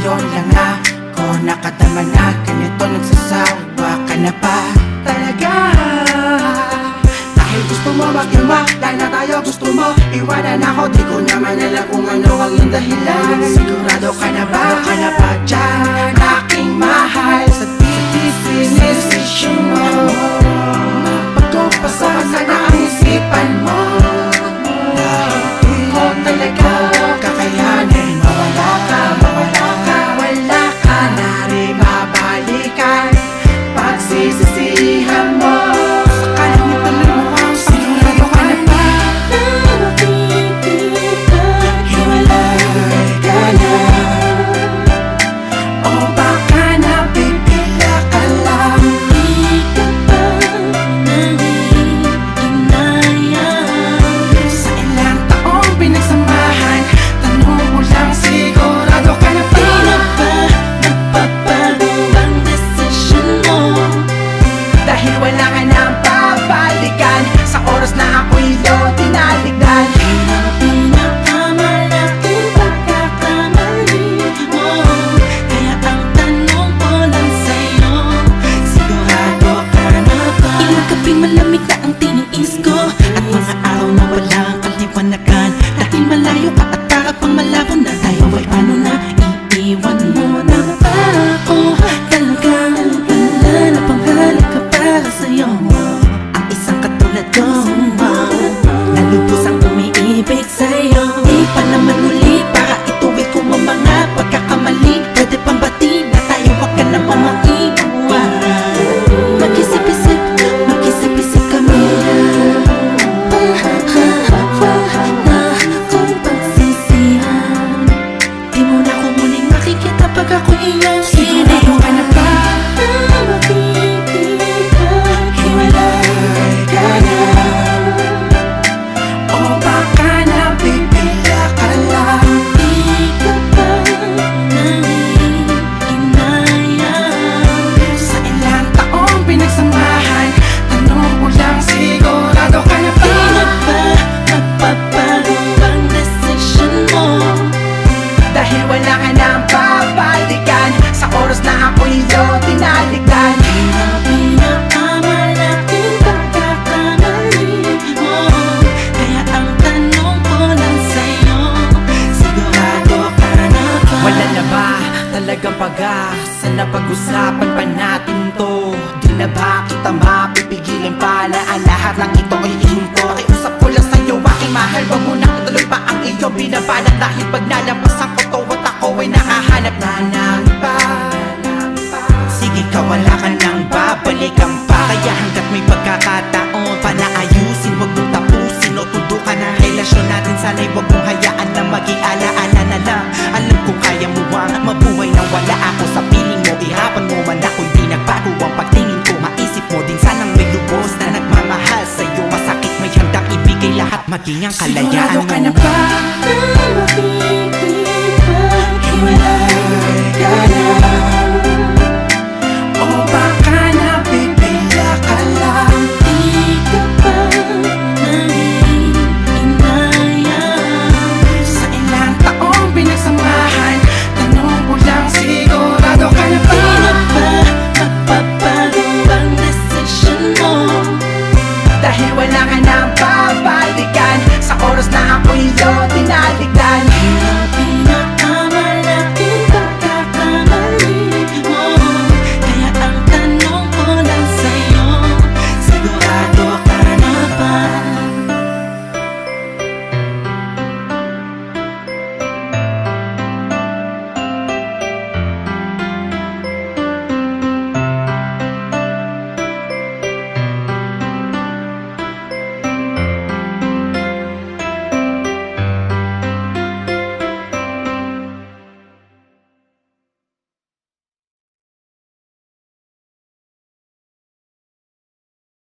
ngayon lang ako nakatama na ganito, nagsasawa ka na ba talaga? Dahil gusto mo maghiwalay na tayo, gusto mo iwanan ako, di ko naman alam kung ano ang iyong dahilan. Sigurado ka na ba dyan, aking mahal? Sa decision mo, pagkupasahan na ang isipan mo. Dahil di ko talaga kakayanin mawala ka, wala ka na rin mabalikan. Pagsisisihan mo, sakalang ituloy mo ang sigurado ka na ba hiwalay ka na? O baka napipila ka lang? Di ka ba nanghihinayang sa ilang taong pinagsamahan? Tanong mo lang, sigurado ka na ba? Di na ba nagpapago ang desisyon mo? Dahil wala ka nang babalikan sa oras na ako'y iyong tinaligdan. Ang pinakamalaking pagkakamali mo, kaya ang tanong ko lang sa'yo, sigurado ka na ba? Ilang gabing malamig na ang tiniis ko, at mga araw na wala ang kaliwanagan. Dahil malayo ka at para pang malabo na tayo, ay paano na iiwan mo na ba ako? Talagang wala na pang halaga para sa'yo. Ang isang katulad ko, nalubos ang umiibig sa'yo. Di pa naman muli para ituwid ko ang mga pagkakamali. Pwede pang bati na tayo, wag ka na pa maiiwan. Mag-isip-isip kami na kung pagsisihan. Di mo na ko muling makikita pag ako iyong Sigurado ka na ba hiwalay hiwalay ka na? O baka napipila ka lang? Di ka ba nanghihinayang Sa ilang taong pinagsamahan, tanong mo lang, sigurado ka na ba? Di na ba magpapago ang desisyon mo? Dahil wala ka nang babalikan sa oras na ako'y iyong tinaligdan. Ang pinakamalaking pagkakamali mo, kaya ang tanong ko lang sa'yo, sigurado ka na ba? Wala na ba talagang pag-asa na pag-usapan pa natin to? Di na ba kita mapipigilan pa na ang lahat ng ito ay ihinto? Pakiusap ko lang sa'yo, aking mahal, wag mo na tuloy pa ang iyong binabalak. Dahil pag nalampasan ko to at ako ay nakahanap na ng iba. Sige ka, wala ka nang babalikan pa. Kaya hanggat may pagkakataon pa na ayusin, wag mong tapusin o tudukan ang relasyon natin. Sana'y wag mong hayaan na maging alaala na lang. Alam kong kaya mo ang mabuhay nang wala ako sa piling mo. Ihapon mo man ako, hindi nagbago ang pagtingin ko. Maisip mo din sanang may lubos na nagmamahal sa'yo. Masakit may handang ibigay lahat, maging ang kalayaan Sigurado mo. ka na ba?